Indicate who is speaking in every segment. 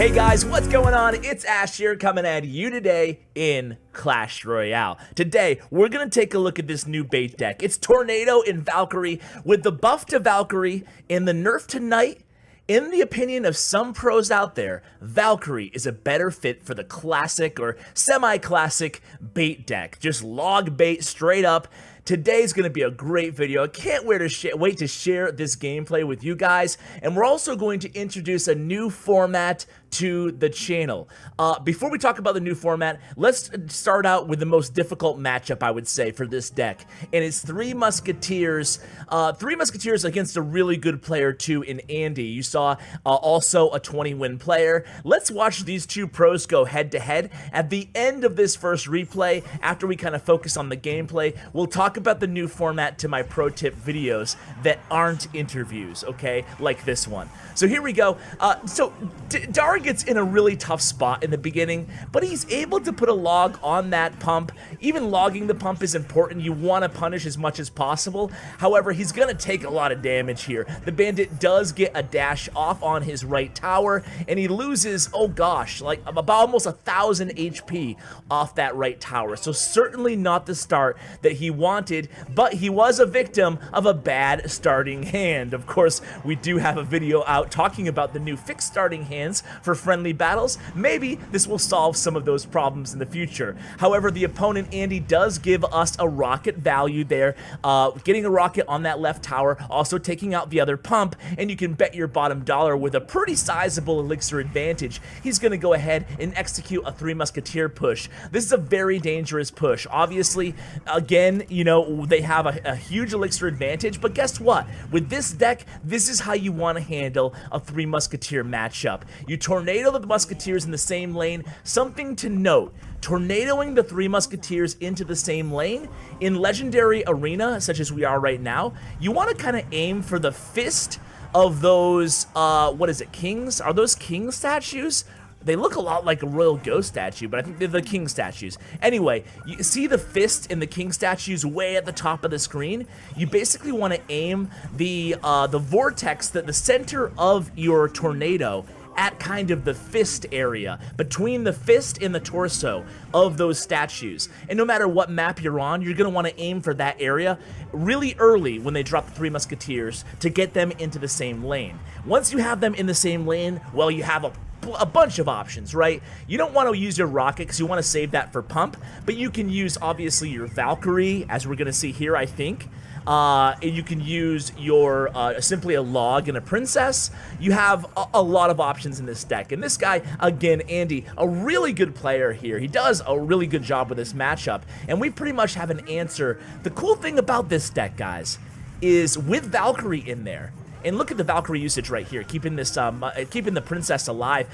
Speaker 1: Hey guys, what's going on? It's Ash here coming at you today in Clash Royale. Today, we're going to take a look at this new bait deck. It's Tornado and Valkyrie with the buff to Valkyrie and the nerf to Knight. In the opinion of some pros out there, Valkyrie is a better fit for the classic or semi-classic bait deck. Just log bait straight up. Today's going to be a great video. I can't wait to share this gameplay with you guys. And we're also going to introduce a new format to the channel. Before we talk about the new format, let's start out with the most difficult matchup, I would say, for this deck. And it's Three Musketeers. Three Musketeers against a really good player, too, in Andy. You saw also a 20-win player. Let's watch these two pros go head-to-head. At the end of this first replay, after we kind of focus on the gameplay, we'll talk about the new format to my pro tip videos that aren't interviews, okay? Like this one. So here we go. Dar gets in a really tough spot in the beginning, but he's able to put a log on that pump. Even logging the pump is important. You want to punish as much as possible. However, he's going to take a lot of damage here. The bandit does get a dash off on his right tower, and he loses, oh gosh, like about almost 1,000 HP off that right tower. So certainly not the start that he wanted, but he was a victim of a bad starting hand. Of course, we do have a video out talking about the new fixed starting hands for friendly battles. Maybe this will solve some of those problems in the future. However, the opponent, Andy, does give us a rocket value there, getting a rocket on that left tower, also taking out the other pump, and you can bet your bottom dollar with a pretty sizable elixir advantage, he's going to go ahead and execute a Three Musketeer push. This is a very dangerous push. Obviously, again, you know, they have a huge elixir advantage, but guess what? With this deck, this is how you want to handle a Three Musketeer matchup. You tornado the Musketeers in the same lane. Something to note, tornadoing the Three Musketeers into the same lane in Legendary Arena, such as we are right now, you want to kind of aim for the fist of those, what is it, kings? Are those king statues? They look a lot like a royal ghost statue, but I think they're the king statues. Anyway, you see the fist and the king statues way at the top of the screen? You basically want to aim the vortex, the center of your tornado, at kind of the fist area, between the fist and the torso of those statues. And no matter what map you're on, you're going to want to aim for that area really early when they drop the Three Musketeers to get them into the same lane. Once you have them in the same lane, well, you have a bunch of options, right? You don't want to use your rocket because you want to save that for pump, but you can use obviously your Valkyrie, as we're going to see here, I think. And you can use your simply a log and a princess. You have a lot of options in this deck. And this guy, again, Andy, a really good player here. He does a really good job with this matchup, and we pretty much have an answer. The cool thing about this deck, guys, is with Valkyrie in there. And look at the Valkyrie usage right here, keeping this, keeping the princess alive,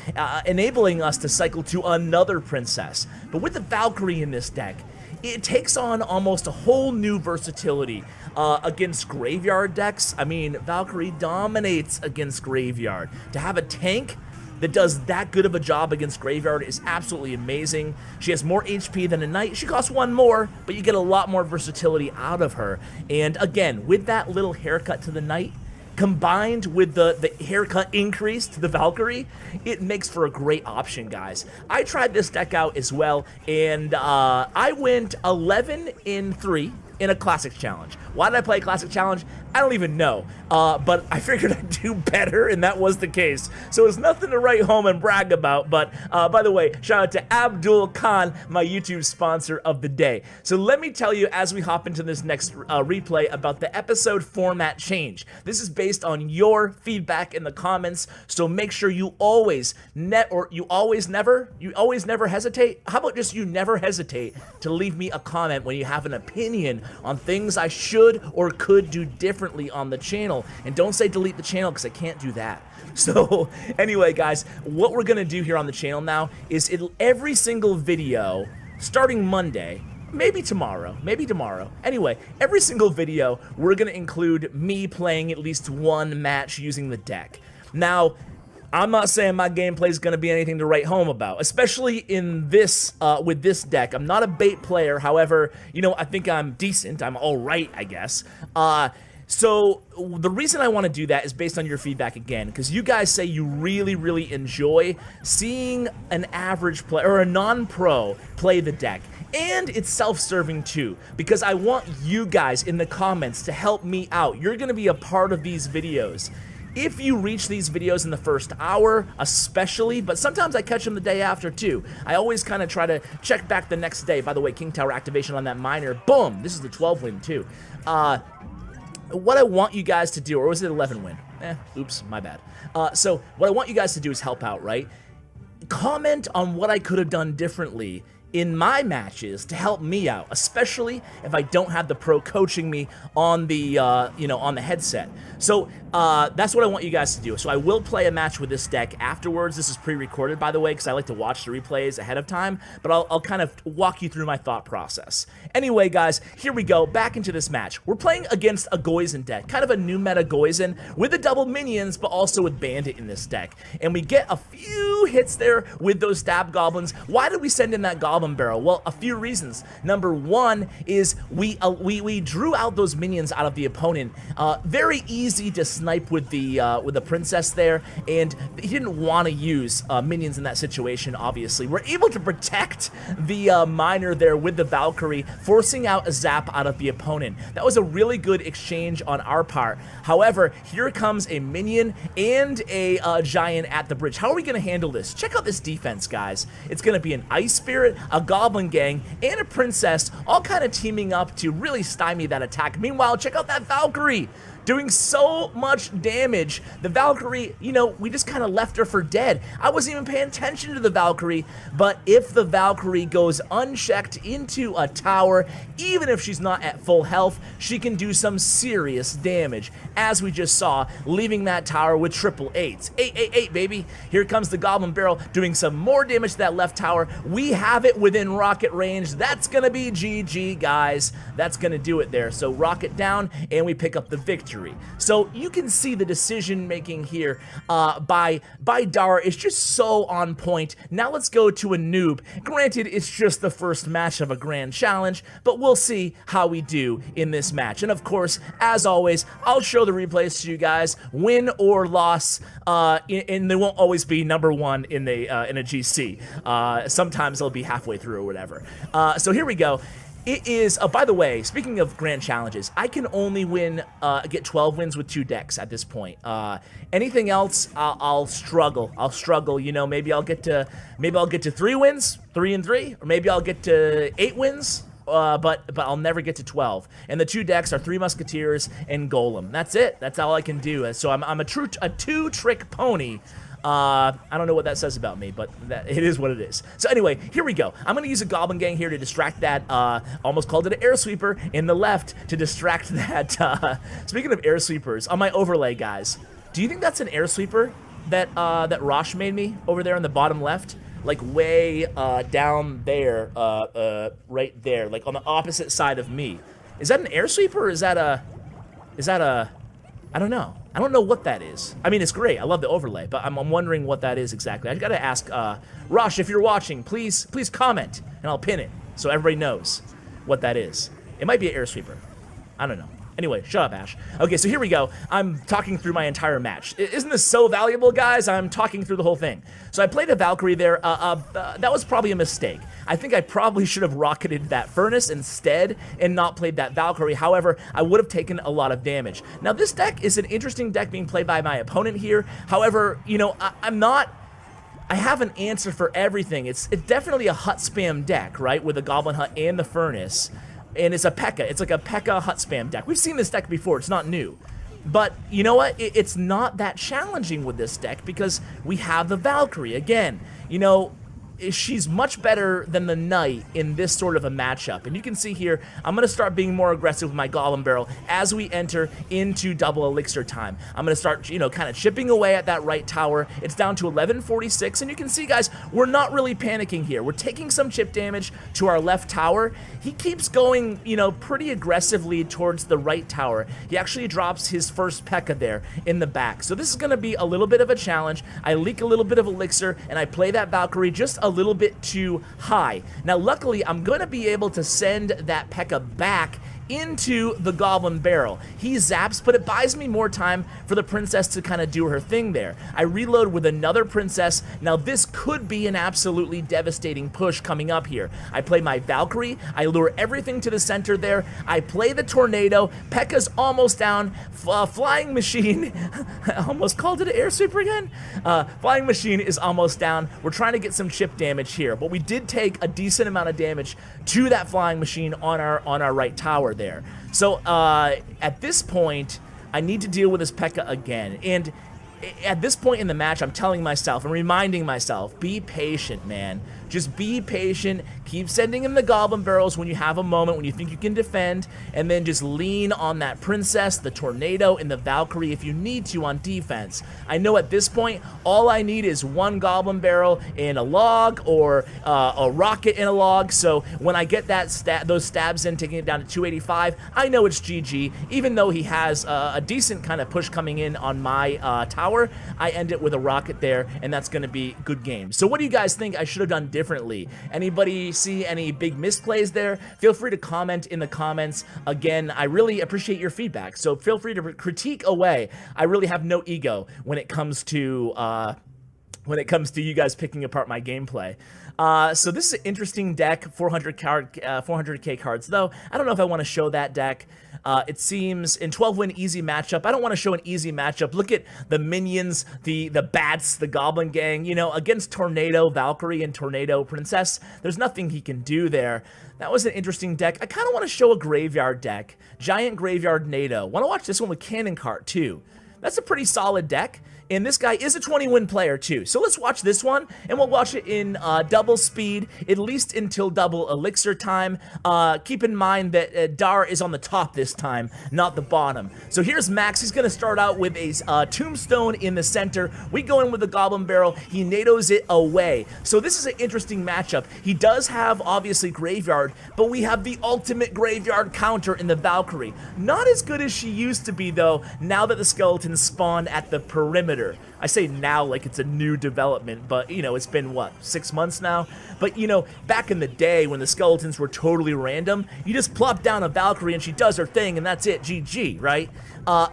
Speaker 1: enabling us to cycle to another princess. But with the Valkyrie in this deck, it takes on almost a whole new versatility against graveyard decks. I mean, Valkyrie dominates against graveyard. To have a tank that does that good of a job against graveyard is absolutely amazing. She has more HP than a knight. She costs one more, but you get a lot more versatility out of her. And again, with that little haircut to the knight, combined with the haircut increase to the Valkyrie, it makes for a great option, guys. I tried this deck out as well, and I went 11-3 in a Classic Challenge. Why did I play a Classic Challenge? I don't even know, but I figured I'd do better, and that was the case. So it's nothing to write home and brag about, but by the way, shout out to Abdul Khan, my YouTube sponsor of the day. So let me tell you, as we hop into this next replay, about the episode format change. This is based on your feedback in the comments, so make sure you always never hesitate. How about just you never hesitate to leave me a comment when you have an opinion on things I should or could do differently on the channel. And don't say delete the channel, because I can't do that. So anyway, guys, what we're gonna do here on the channel now is every single video starting Monday, maybe tomorrow. Anyway, every single video, we're gonna include me playing at least one match using the deck. Now, I'm not saying my gameplay is going to be anything to write home about, especially in this, with this deck. I'm not a bait player, however, you know, I think I'm decent. I'm all right, I guess. So the reason I want to do that is based on your feedback again, because you guys say you really, really enjoy seeing an average player or a non-pro play the deck. And it's self-serving too, because I want you guys in the comments to help me out. You're going to be a part of these videos. If you reach these videos in the first hour, especially, but sometimes I catch them the day after too. I always kind of try to check back the next day. By the way, King Tower activation on that miner. Boom! This is the 12 win too. What I want you guys to do, or was it 11 win? Oops, my bad. So what I want you guys to do is help out, right? Comment on what I could have done differently in my matches to help me out, especially if I don't have the pro coaching me on the, on the headset. So that's what I want you guys to do. So I will play a match with this deck afterwards. This is pre-recorded, by the way, because I like to watch the replays ahead of time, but I'll kind of walk you through my thought process. Anyway, guys, here we go, back into this match. We're playing against a Goizen deck, kind of a new meta Goizen with the double minions, but also with Bandit in this deck. And we get a few hits there with those stab goblins. Why did we send in that goblin barrel? Well, a few reasons. Number one is we drew out those minions out of the opponent. Very easy to snipe with the princess there, and he didn't want to use minions in that situation. Obviously, we're able to protect the miner there with the Valkyrie, forcing out a zap out of the opponent. That was a really good exchange on our part. However, here comes a minion and a giant at the bridge. How are we going to handle this? Check out this defense, guys. It's going to be an Ice Spirit, a Goblin Gang, and a Princess, all kind of teaming up to really stymie that attack. Meanwhile, check out that Valkyrie, doing so much damage. The Valkyrie, we just kind of left her for dead. I wasn't even paying attention to the Valkyrie, but if the Valkyrie goes unchecked into a tower, even if she's not at full health, she can do some serious damage, as we just saw, leaving that tower with triple eights. 888, baby. Here comes the Goblin Barrel, doing some more damage to that left tower. We have it within rocket range. That's gonna be GG, guys. That's gonna do it there. So rocket down, and we pick up the victory. So you can see the decision making here by Dara is just so on point. Now let's go to a noob. Granted, it's just the first match of a grand challenge, but we'll see how we do in this match. And of course, as always, I'll show the replays to you guys, win or loss, and they won't always be number one in a GC. Sometimes they'll be halfway through or whatever. So here we go. It is, by the way, speaking of grand challenges, I can only get 12 wins with 2 decks at this point. Anything else, I'll struggle. Maybe I'll get to 3 wins, 3 and 3, or maybe I'll get to 8 wins. But I'll never get to 12. And the 2 decks are 3 Musketeers and Golem. That's it. That's all I can do. So I'm a 2-trick pony. I don't know what that says about me, but it is what it is. So anyway, here we go. I'm going to use a Goblin Gang here to distract that, almost called it an Air Sweeper, in the left to distract that. Speaking of Air Sweepers, on my overlay, guys, do you think that's an Air Sweeper that Rosh made me over there on the bottom left? Like way down there, right there, like on the opposite side of me. Is that an Air Sweeper, or is that a, I don't know. I don't know what that is. I mean, it's great. I love the overlay, but I'm wondering what that is exactly. I gotta ask Rosh, if you're watching, please comment, and I'll pin it so everybody knows what that is. It might be an Air Sweeper. I don't know. Anyway, shut up, Ash. Okay, so here we go. I'm talking through my entire match. Isn't this so valuable, guys? I'm talking through the whole thing. So I played a Valkyrie there. That was probably a mistake. I think I probably should have rocketed that Furnace instead and not played that Valkyrie. However, I would have taken a lot of damage. Now, this deck is an interesting deck being played by my opponent here. However, I have an answer for everything. It's definitely a hut spam deck, right? With the Goblin Hut and the Furnace. And it's a P.E.K.K.A. It's like a P.E.K.K.A. hut spam deck. We've seen this deck before. It's not new. But you know what? It's not that challenging with this deck because we have the Valkyrie. Again, she's much better than the Knight in this sort of a matchup. And you can see here, I'm going to start being more aggressive with my Golem Barrel as we enter into double elixir time. I'm going to start, kind of chipping away at that right tower. It's down to 1146, and you can see, guys, we're not really panicking here. We're taking some chip damage to our left tower. He keeps going, pretty aggressively towards the right tower. He actually drops his first P.E.K.K.A. there in the back. So this is going to be a little bit of a challenge. I leak a little bit of elixir, and I play that Valkyrie just a little bit too high. Now, luckily, I'm going to be able to send that P.E.K.K.A. back into the Goblin Barrel. He zaps, but it buys me more time for the princess to kind of do her thing there. I reload with another princess. Now this could be an absolutely devastating push coming up here. I play my Valkyrie, I lure everything to the center there, I play the tornado, P.E.K.K.A.'s almost down, Flying Machine, I almost called it an air sweeper again? Flying Machine is almost down. We're trying to get some chip damage here, but we did take a decent amount of damage to that Flying Machine on our right tower there. So at this point, I need to deal with this P.E.K.K.A. again, and at this point in the match, I'm telling myself and reminding myself, be patient, man. Just be patient. Keep sending him the Goblin Barrels when you have a moment, when you think you can defend, and then just lean on that Princess, the Tornado, and the Valkyrie if you need to on defense. I know at this point, all I need is one Goblin Barrel in a log or a rocket in a log, so when I get that those stabs in, taking it down to 285, I know it's GG. Even though he has a decent kind of push coming in on my tower, I end it with a rocket there, and that's going to be good game. So what do you guys think I should have done differently? Anybody see any big misplays there? Feel free to comment in the comments. Again, I really appreciate your feedback, so feel free to critique away. I really have no ego when it comes to you guys picking apart my gameplay. So this is an interesting deck, 400k cards though. I don't know if I want to show that deck. It seems in 12-win easy matchup. I don't want to show an easy matchup. Look at the minions, the bats, the Goblin Gang, you know, against Tornado, Valkyrie, and Tornado Princess. There's nothing he can do there. That was an interesting deck. I kind of want to show a graveyard deck. Giant Graveyard NATO. Want to watch this one with Cannon Cart too. That's a pretty solid deck. And this guy is a 20-win player too. So let's watch this one, and we'll watch it in double speed, at least until double elixir time. Keep in mind that Dar is on the top this time, not the bottom. So here's Max. He's going to start out with a tombstone in the center. We go in with the Goblin Barrel. He NATOs it away. So this is an interesting matchup. He does have, obviously, Graveyard, but we have the ultimate Graveyard counter in the Valkyrie. Not as good as she used to be, though, now that the skeletons spawn at the perimeter. I say now like it's a new development, but, you know, it's been, what, 6 months now? But, you know, back in the day when the skeletons were totally random, you just plop down a Valkyrie and she does her thing and that's it, GG, right?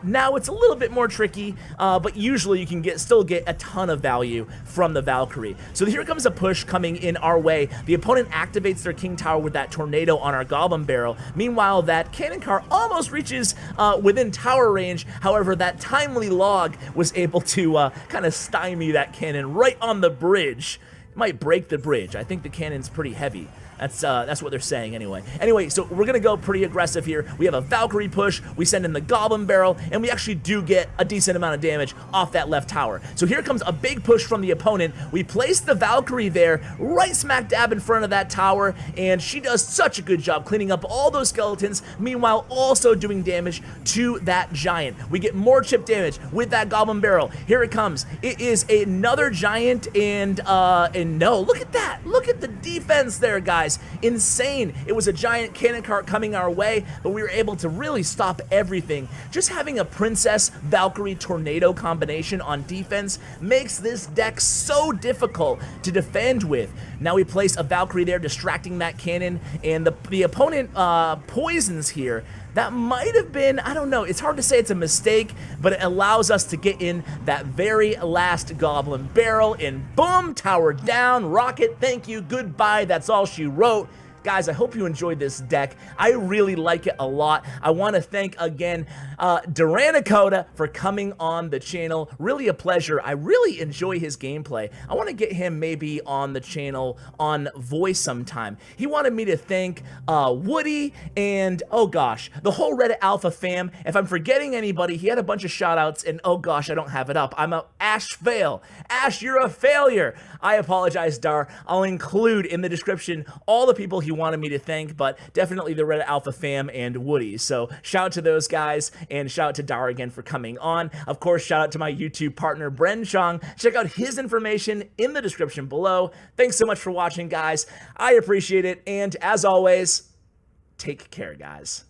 Speaker 1: Now it's a little bit more tricky, but usually you can still get a ton of value from the Valkyrie. So here comes a push coming in our way. The opponent activates their King Tower with that Tornado on our Goblin Barrel. Meanwhile, that Cannon Car almost reaches within tower range. However, that timely log was able to kind of stymie that cannon right on the bridge. It might break the bridge. I think the cannon's pretty heavy. That's what they're saying anyway. Anyway, so we're going to go pretty aggressive here. We have a Valkyrie push, we send in the Goblin Barrel, and we actually do get a decent amount of damage off that left tower. So here comes a big push from the opponent. We place the Valkyrie there, right smack dab in front of that tower, and she does such a good job cleaning up all those skeletons, meanwhile also doing damage to that giant. We get more chip damage with that Goblin Barrel. Here it comes. It is another giant, and no, look at that. Look at the defense there, guys. Insane. It was a giant cannon cart coming our way, but we were able to really stop everything. Just having a Princess Valkyrie Tornado combination on defense makes this deck so difficult to defend with. Now we place a Valkyrie there distracting that cannon, and the opponent poisons here. That might have been, I don't know, it's hard to say it's a mistake, but it allows us to get in that very last Goblin Barrel, and boom, tower down, rocket, thank you, goodbye, that's all she wrote. Guys, I hope you enjoyed this deck. I really like it a lot. I want to thank, again, Duranicoda for coming on the channel. Really a pleasure. I really enjoy his gameplay. I want to get him maybe on the channel on voice sometime. He wanted me to thank Woody and, oh gosh, the whole Reddit Alpha fam. If I'm forgetting anybody, he had a bunch of shout-outs, and oh gosh, I don't have it up. I'm a Ash fail. Ash, you're a failure. I apologize, Dar. I'll include in the description all the people he wanted me to thank, but definitely the Reddit Alpha fam and Woody. So shout out to those guys, and shout out to Dar again for coming on. Of course, shout out to my YouTube partner, Bren Chong. Check out his information in the description below. Thanks so much for watching, guys. I appreciate it, and as always, take care, guys.